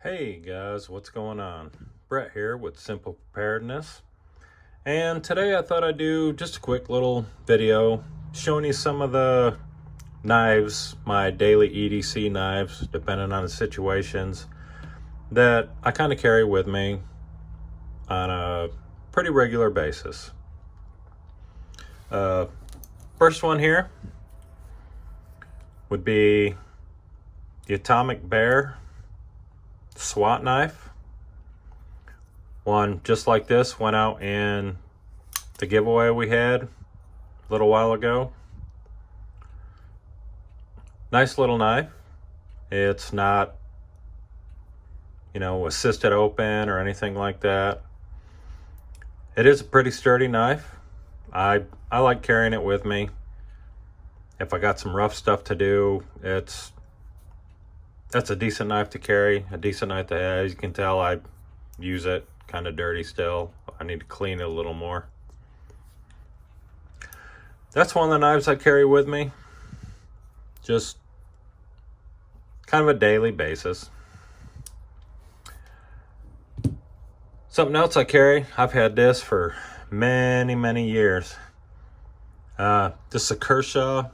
Hey guys, what's going on? Brett here with Simple Preparedness. And today I thought I'd do just a quick little video showing you some of the knives, my daily EDC knives, depending on the situations, that I kind of carry with me on a pretty regular basis. First one here would be the Atomic Bear SWAT knife. One just like this went out in the giveaway we had a little while ago. Nice little knife. It's not, assisted open or anything like that. It is a pretty sturdy knife. I like carrying it with me. If I got some rough stuff to do, that's a decent knife to carry, a decent knife to have. As you can tell, I use it kind of dirty still. I need to clean it a little more. That's one of the knives I carry with me, just kind of a daily basis. Something else I carry, I've had this for many years. The sakershaw.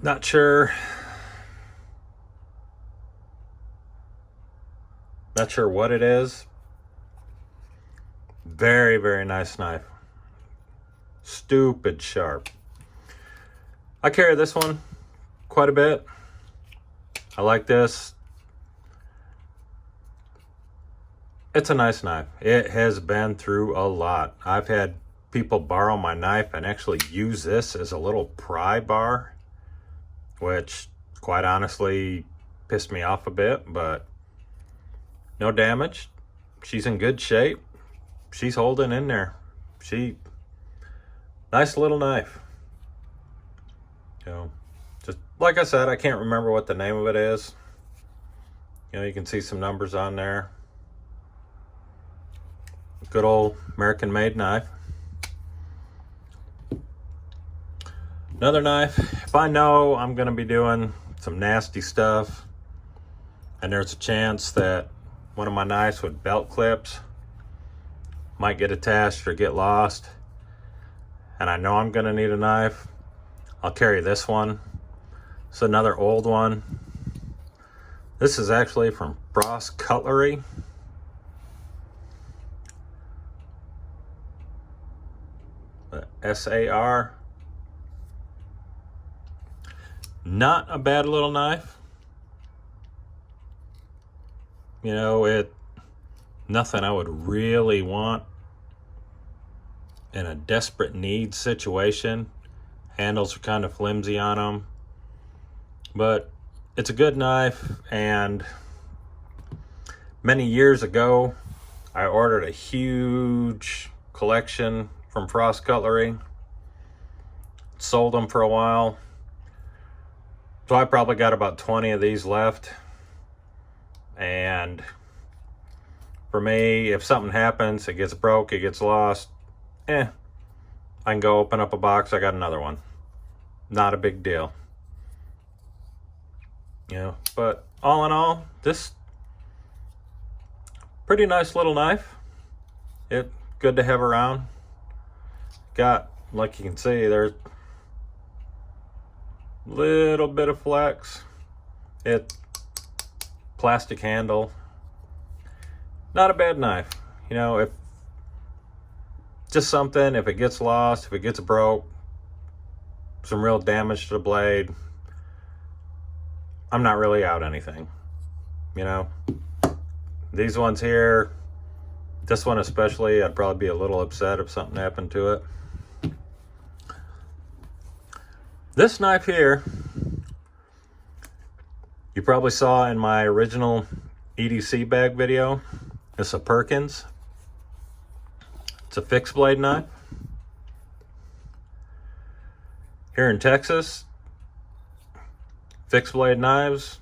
Not sure what it is. Very nice knife. Stupid sharp. I carry this one quite a bit. I like this. It's a nice knife. It has been through a lot. I've had people borrow my knife and actually use this as a little pry bar, which quite honestly pissed me off a bit, but no damage. She's in good shape. She's holding in there. Nice little knife. Just like I said, I can't remember what the name of it is. You can see some numbers on there. Good old American made knife. Another knife, if I know I'm going to be doing some nasty stuff and there's a chance that one of my knives with belt clips might get attached or get lost, and I know I'm going to need a knife, I'll carry this one. It's another old one. This is actually from Cutlery. SAR. Not a bad little knife. Nothing I would really want in a desperate need situation. Handles are kind of flimsy on them, but it's a good knife. And many years ago, I ordered a huge collection from Frost Cutlery. Sold them for a while. So I probably got about 20 of these left. And for me, if something happens, it gets broke, it gets lost, I can go open up a box, I got another one. Not a big deal. But all in all, this pretty nice little knife. It good to have around. Got, like you can see, there's little bit of flex. It plastic handle. Not a bad knife. If just something, if it gets lost, if it gets broke, some real damage to the blade, I'm not really out anything. These ones here, this one especially, I'd probably be a little upset if something happened to it. This knife here, you probably saw in my original EDC bag video. It's a Perkins. It's a fixed blade knife. Here in Texas, fixed blade knives,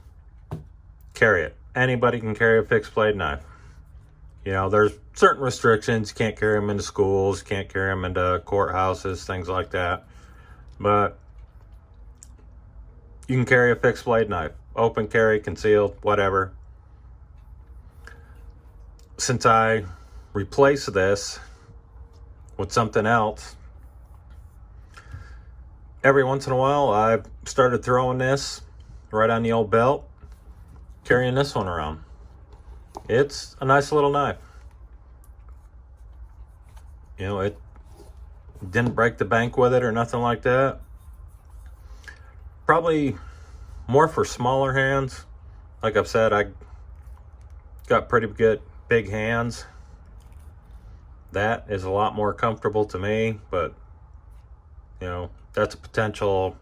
carry it. Anybody can carry a fixed blade knife. There's certain restrictions. You can't carry them into schools, you can't carry them into courthouses, things like that. But you can carry a fixed blade knife, open carry, concealed, whatever. Since I replaced this with something else, every once in a while I've started throwing this right on the old belt, carrying this one around. It's a nice little knife. You know, it didn't break the bank with it or nothing like that. Probably more for smaller hands. Like I've said, I got pretty good big hands. That is a lot more comfortable to me, but you know, that's a potential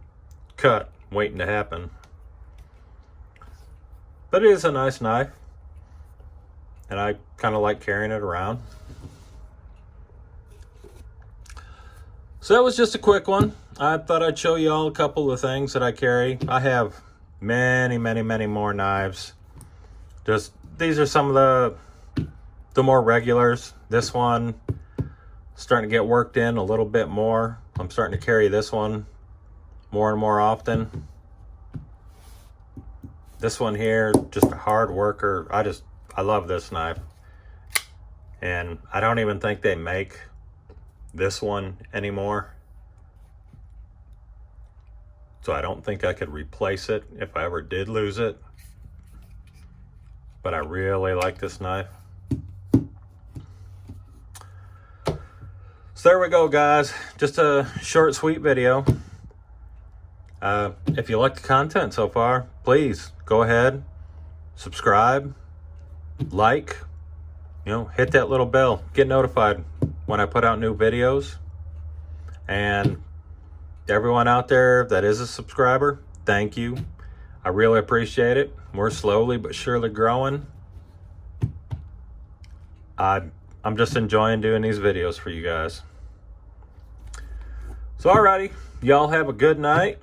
cut waiting to happen. But it is a nice knife, and I kind of like carrying it around. So that was just a quick one. I thought I'd show you all a couple of things that I carry. I have many more knives. Just these are some of the more regulars. This one starting to get worked in a little bit more. I'm starting to carry this one more and more often. This one here, just a hard worker. I love this knife. And I don't even think they make this one anymore. So I don't think I could replace it if I ever did lose it. But I really like this knife. So there we go, guys. Just a short, sweet video. If you like the content so far, please go ahead, subscribe, like, you know, hit that little bell, get notified when I put out new videos. And everyone out there that is a subscriber, thank you. I really appreciate it. We're slowly but surely growing. I'm just enjoying doing these videos for you guys. So alrighty, y'all have a good night.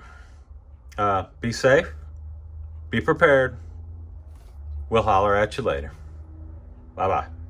Be safe, be prepared. We'll holler at you later. Bye-bye.